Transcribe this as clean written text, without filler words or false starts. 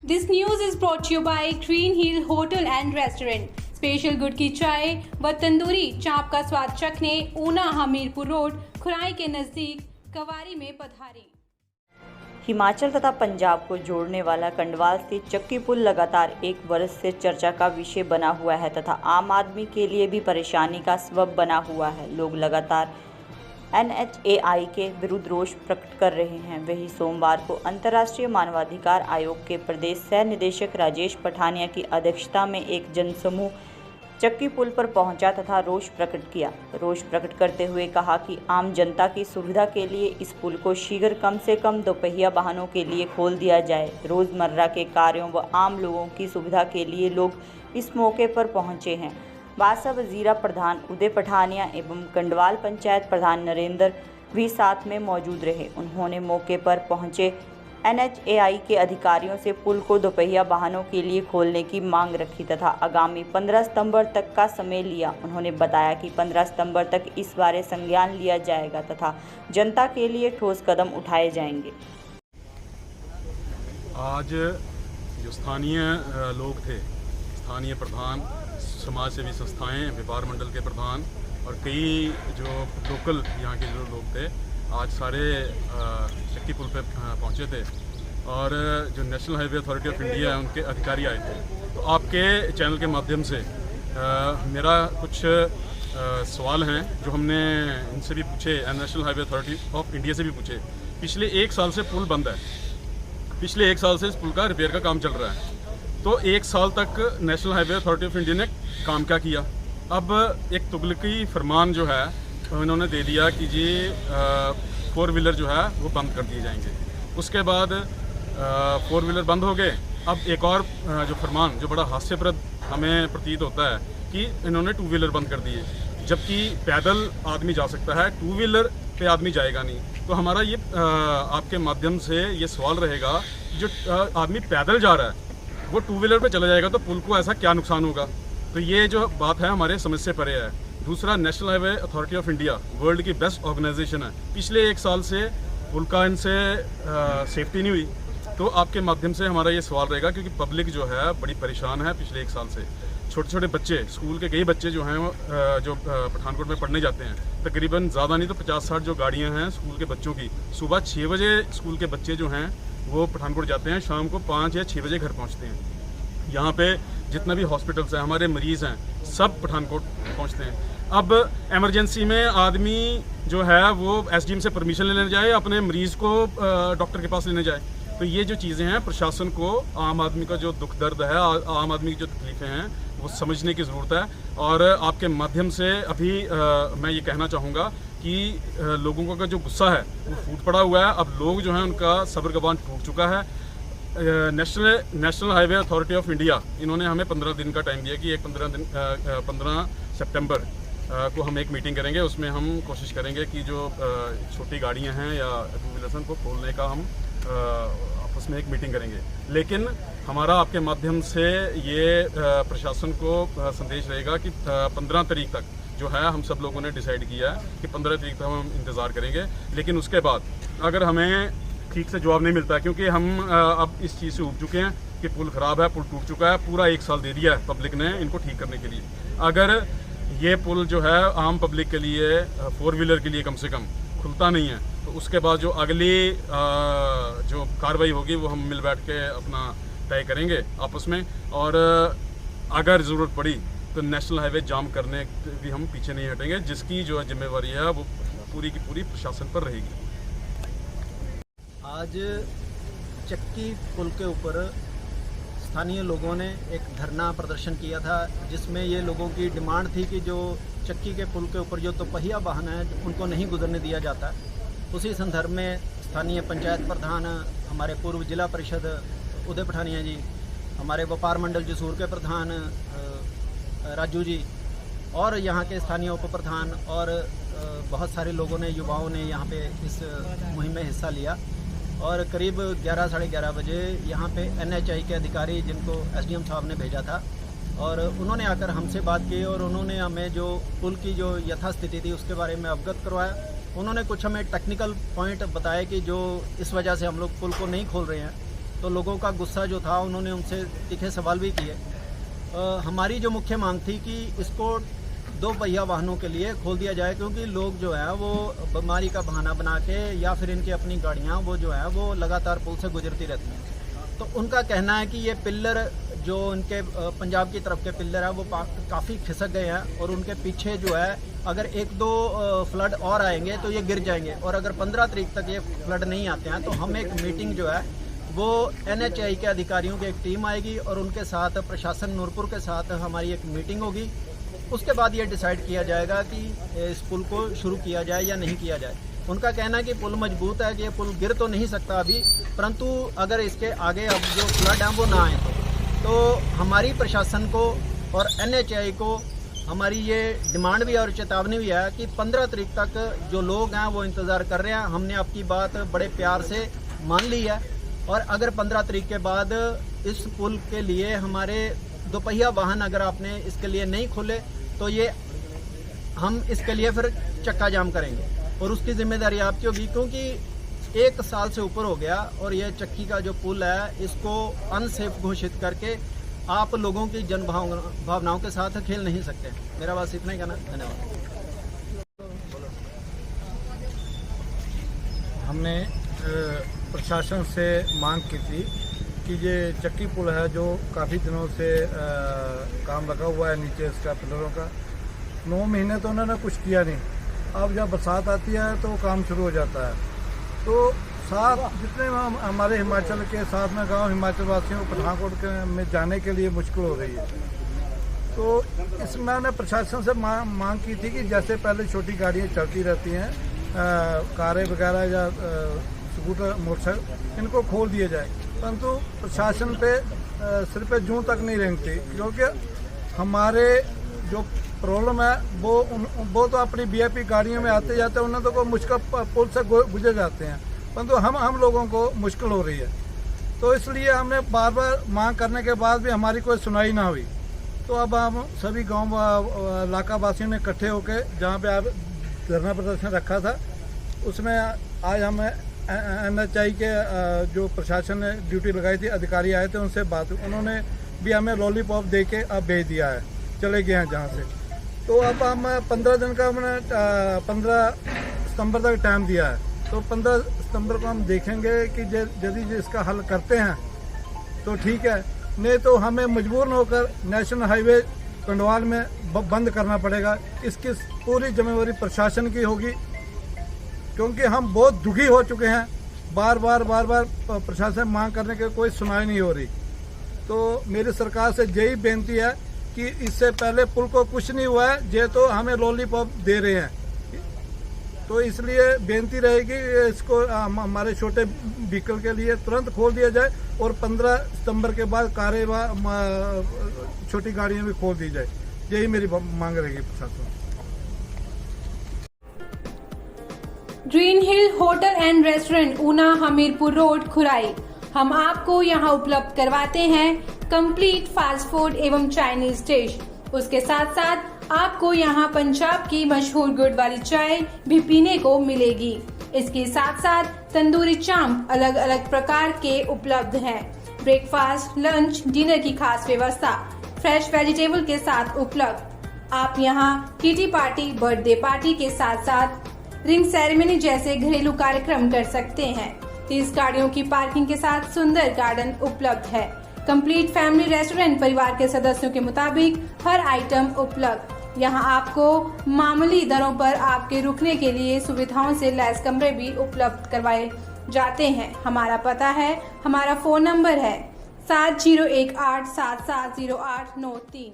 This news is brought to you by Green Hill Hotel and Restaurant. Special गुड़ की चाय व तंदूरी चाप का स्वाद चखने ऊना हमीरपुर रोड खुराई के नजदीक कवारी में पधारी। हिमाचल तथा पंजाब को जोड़ने वाला कंडवाल स्थित चक्की पुल लगातार एक वर्ष से चर्चा का विषय बना हुआ है तथा आम आदमी के लिए भी परेशानी का सबब बना हुआ है। लोग लगातार NHAI के विरुद्ध रोष प्रकट कर रहे हैं। वही सोमवार को अंतर्राष्ट्रीय मानवाधिकार आयोग के प्रदेश सह निदेशक राजेश पठानिया की अध्यक्षता में एक जनसमूह चक्की पुल पर पहुंचा तथा रोष प्रकट किया। रोष प्रकट करते हुए कहा कि आम जनता की सुविधा के लिए इस पुल को शीघ्र कम से कम दोपहिया वाहनों के लिए खोल दिया जाए। रोज़मर्रा के कार्यों व आम लोगों की सुविधा के लिए लोग इस मौके पर पहुंचे हैं। बासा वजीरा प्रधान उदय पठानिया एवं कंडवाल पंचायत प्रधान नरेंद्र भी साथ में मौजूद रहे। उन्होंने मौके पर पहुंचे NHAI के अधिकारियों से पुल को दोपहिया वाहनों के लिए खोलने की मांग रखी तथा आगामी 15 सितंबर तक का समय लिया। उन्होंने बताया कि 15 सितंबर तक इस बारे संज्ञान लिया जाएगा तथा जनता के लिए ठोस कदम उठाए जाएंगे। आज जो स्थानीय लोग थे, स्थानीय प्रधान, समाज सेवी संस्थाएं, व्यापार मंडल के प्रधान और कई जो लोकल यहाँ के जो लोग थे, आज सारे चक्की पुल पे पहुँचे थे और जो national highway authority of India है उनके अधिकारी आए थे। तो आपके चैनल के माध्यम से मेरा कुछ सवाल हैं जो हमने इनसे भी पूछे, national highway authority of India से भी पूछे। पिछले 1 साल से पुल बंद है, पिछले 1 साल से इस पुल का रिपेयर का काम चल रहा है। तो 1 साल तक national highway authority of India ने काम क्या किया? अब एक तुगलकी फरमान जो है इन्होंने दे दिया कि जी 4 व्हीलर जो है वो बंद कर दिए जाएंगे। उसके बाद 4 व्हीलर बंद हो गए। अब एक और जो फरमान जो बड़ा हास्यप्रद हमें प्रतीत होता है कि इन्होंने 2 व्हीलर बंद कर दिए, जबकि पैदल आदमी जा सकता है, 2 व्हीलर पे आदमी जाएगा नहीं। तो हमारा ये आपके माध्यम से ये सवाल रहेगा, जो आदमी पैदल जा रहा है वो 2 व्हीलर पे चला जाएगा तो पुल को ऐसा क्या नुकसान होगा? तो ये जो बात है हमारे समझ से परे है। दूसरा, national highway authority of India world की बेस्ट ऑर्गेनाइजेशन है। पिछले 1 साल से पुल का इनसे सेफ्टी नहीं हुई। तो आपके माध्यम से हमारा ये सवाल रहेगा, क्योंकि पब्लिक जो है बड़ी परेशान है पिछले 1 साल से। छोटे छोटे बच्चे, स्कूल के कई बच्चे जो हैं जो पठानकोट में पढ़ने जाते हैं, तकरीबन ज़्यादा नहीं तो 50-60 जो गाड़ियाँ हैं स्कूल के बच्चों की, सुबह 6 बजे स्कूल के बच्चे जो हैं वो पठानकोट जाते हैं, शाम को 5 या 6 बजे घर पहुंचते हैं। यहाँ पे जितना भी हॉस्पिटल्स हैं, हमारे मरीज़ हैं, सब पठानकोट पहुंचते हैं। अब इमरजेंसी में आदमी जो है वो SDM से परमिशन लेने जाए, अपने मरीज़ को डॉक्टर के पास लेने जाए। तो ये जो चीज़ें हैं, प्रशासन को आम आदमी का जो दुख दर्द है, आम आदमी की जो तकलीफ़ें हैं वो समझने की ज़रूरत है। और आपके माध्यम से अभी मैं ये कहना चाहूँगा कि लोगों का जो गुस्सा है वो फूट पड़ा हुआ है। अब लोग जो हैं उनका सब्र का बांध टूट चुका है। National highway authority of India इन्होंने हमें 15 दिन का टाइम दिया कि 15 सितंबर को हम एक मीटिंग करेंगे। उसमें हम कोशिश करेंगे कि जो छोटी गाड़ियां हैं या 2 व्हीलर को खोलने का हम आपस में एक मीटिंग करेंगे। लेकिन हमारा आपके माध्यम से ये प्रशासन को संदेश रहेगा कि 15 तारीख तक जो है हम सब लोगों ने डिसाइड किया है कि 15 तारीख तक हम इंतज़ार करेंगे। लेकिन उसके बाद अगर हमें ठीक से जवाब नहीं मिलता, क्योंकि हम अब इस चीज़ से उब चुके हैं कि पुल ख़राब है, पुल टूट चुका है, पूरा 1 साल दे दिया है पब्लिक ने इनको ठीक करने के लिए। अगर ये पुल जो है आम पब्लिक के लिए, 4 व्हीलर के लिए कम से कम खुलता नहीं है, तो उसके बाद जो अगली जो कार्रवाई होगी वो हम मिल बैठ के अपना तय करेंगे आपस में। और अगर ज़रूरत पड़ी तो नेशनल हाईवे जाम करने भी हम पीछे नहीं हटेंगे, जिसकी जो जिम्मेवारी है वो पूरी की पूरी प्रशासन पर रहेगी। आज चक्की पुल के ऊपर स्थानीय लोगों ने एक धरना प्रदर्शन किया था, जिसमें ये लोगों की डिमांड थी कि जो चक्की के पुल के ऊपर जो दोपहिया वाहन है उनको नहीं गुजरने दिया जाता। उसी संदर्भ में स्थानीय पंचायत प्रधान, हमारे पूर्व जिला परिषद उदय पठानिया जी, हमारे व्यापार मंडल जसूर के प्रधान राजू जी और यहाँ के स्थानीय उप प्रधान और बहुत सारे लोगों ने, युवाओं ने यहाँ पे इस मुहिम में हिस्सा लिया। और करीब 11 साढ़े 11 बजे यहाँ पे NHAI के अधिकारी, जिनको SDM साहब ने भेजा था, और उन्होंने आकर हमसे बात की और उन्होंने हमें जो पुल की जो यथास्थिति थी उसके बारे में अवगत करवाया। उन्होंने कुछ हमें टेक्निकल पॉइंट बताए कि जो इस वजह से हम लोग पुल को नहीं खोल रहे हैं। तो लोगों का गुस्सा जो था, उन्होंने उनसे तीखे सवाल भी किए। हमारी जो मुख्य मांग थी कि इसको 2 पहिया वाहनों के लिए खोल दिया जाए, क्योंकि लोग जो है वो बीमारी का बहाना बना के या फिर इनकी अपनी गाड़ियाँ वो जो है वो लगातार पुल से गुजरती रहती हैं। तो उनका कहना है कि ये पिल्लर जो उनके पंजाब की तरफ के पिल्लर है वो काफ़ी खिसक गए हैं और उनके पीछे जो है अगर 1-2 फ्लड और आएंगे तो ये गिर जाएंगे, और अगर 15 तारीख तक ये फ्लड नहीं आते हैं तो हम एक मीटिंग जो है वो NHAI के अधिकारियों की एक टीम आएगी और उनके साथ प्रशासन नूरपुर के साथ हमारी एक मीटिंग होगी। उसके बाद ये डिसाइड किया जाएगा कि इस पुल को शुरू किया जाए या नहीं किया जाए। उनका कहना है कि पुल मजबूत है, कि ये पुल गिर तो नहीं सकता अभी, परंतु अगर इसके आगे अब जो फ्लड हैं वो ना आए तो हमारी प्रशासन को और NHAI को हमारी ये डिमांड भी है और चेतावनी भी है कि 15 तारीख तक जो लोग हैं वो इंतज़ार कर रहे हैं। हमने आपकी बात बड़े प्यार से मान ली है, और अगर 15 तारीख के बाद इस पुल के लिए हमारे 2 पहिया वाहन अगर आपने इसके लिए नहीं खोले तो ये हम इसके लिए फिर चक्का जाम करेंगे, और उसकी जिम्मेदारी आपकी होगी, क्योंकि 1 साल से ऊपर हो गया और ये चक्की का जो पुल है इसको अनसेफ घोषित करके आप लोगों की जन भावनाओं के साथ खेल नहीं सकते। मेरा बस इतना ही कहना। धन्यवाद। हमने प्रशासन से मांग की थी कि ये चक्की पुल है जो काफ़ी दिनों से काम लगा हुआ है नीचे इसका पिलरों का, 9 महीने तो उन्होंने कुछ किया नहीं। अब जब बरसात आती है तो काम शुरू हो जाता है। तो साथ जितने हमारे हिमाचल के साथ में गांव हिमाचल वासियों को पठानकोट में जाने के लिए मुश्किल हो रही है। तो इसमें मैंने प्रशासन से मांग की थी कि जैसे पहले छोटी गाड़ियाँ चलती रहती हैं, कारें वगैरह या स्कूटर मोटरसाइकिल, इनको खोल दिया जाए, परंतु प्रशासन पे सिर पे जूं तक नहीं रेंगती, क्योंकि हमारे जो प्रॉब्लम है वो तो अपनी VIP गाड़ियों में आते जाते हैं, उन्हें तो कोई मुश्किल पुल से गुजर जाते हैं, परंतु हम लोगों को मुश्किल हो रही है। तो इसलिए हमने बार बार मांग करने के बाद भी हमारी कोई सुनाई ना हुई। तो अब हम सभी गांव इलाका वासियों ने इकट्ठे होकर जहां पे आप धरना प्रदर्शन रखा था, उसमें आज हमें NHAI के जो प्रशासन ने ड्यूटी लगाई थी, अधिकारी आए थे, उनसे बात, उन्होंने भी हमें लॉलीपॉप दे के अब भेज दिया है, चले गए हैं जहाँ से। तो अब हम 15 दिन का हमने 15 सितंबर तक टाइम दिया है। तो 15 सितंबर को हम देखेंगे कि यदि इसका हल करते हैं तो ठीक है, नहीं तो हमें मजबूर होकर नेशनल हाईवे कंडवाल में बंद करना पड़ेगा। इसकी पूरी जिम्मेवारी प्रशासन की होगी, क्योंकि हम बहुत दुखी हो चुके हैं। बार बार प्रशासन मांग करने की कोई सुनाई नहीं हो रही। तो मेरी सरकार से यही बेनती है कि इससे पहले पुल को कुछ नहीं हुआ है, ये तो हमें लॉलीपॉप दे रहे हैं। तो इसलिए बेनती रहेगी इसको हमारे छोटे व्हीकल के लिए तुरंत खोल दिया जाए, और 15 सितंबर के बाद कारें व छोटी गाड़ियां भी खोल दी जाए। यही मेरी मांग रहेगी प्रशासन। Green Hill hotel and restaurant, Una, Hamirpur road, खुराई। हम आपको यहां उपलब्ध करवाते हैं कंप्लीट फास्ट फूड एवं चाइनीज डिश। उसके साथ साथ आपको यहां पंजाब की मशहूर गुड़ वाली चाय भी पीने को मिलेगी। इसके साथ साथ तंदूरी चांप अलग अलग प्रकार के उपलब्ध हैं। ब्रेकफास्ट, लंच, डिनर की खास व्यवस्था फ्रेश वेजिटेबल के साथ उपलब्ध। आप यहां किटी पार्टी, बर्थडे पार्टी के साथ साथ रिंग सेरेमनी जैसे घरेलू कार्यक्रम कर सकते हैं। 30 गाड़ियों की पार्किंग के साथ सुंदर गार्डन उपलब्ध है। कंप्लीट फैमिली रेस्टोरेंट, परिवार के सदस्यों के मुताबिक हर आइटम उपलब्ध। यहाँ आपको मामूली दरों पर आपके रुकने के लिए सुविधाओं से लैस कमरे भी उपलब्ध करवाए जाते हैं। हमारा पता है, हमारा फोन नंबर है 7018770893।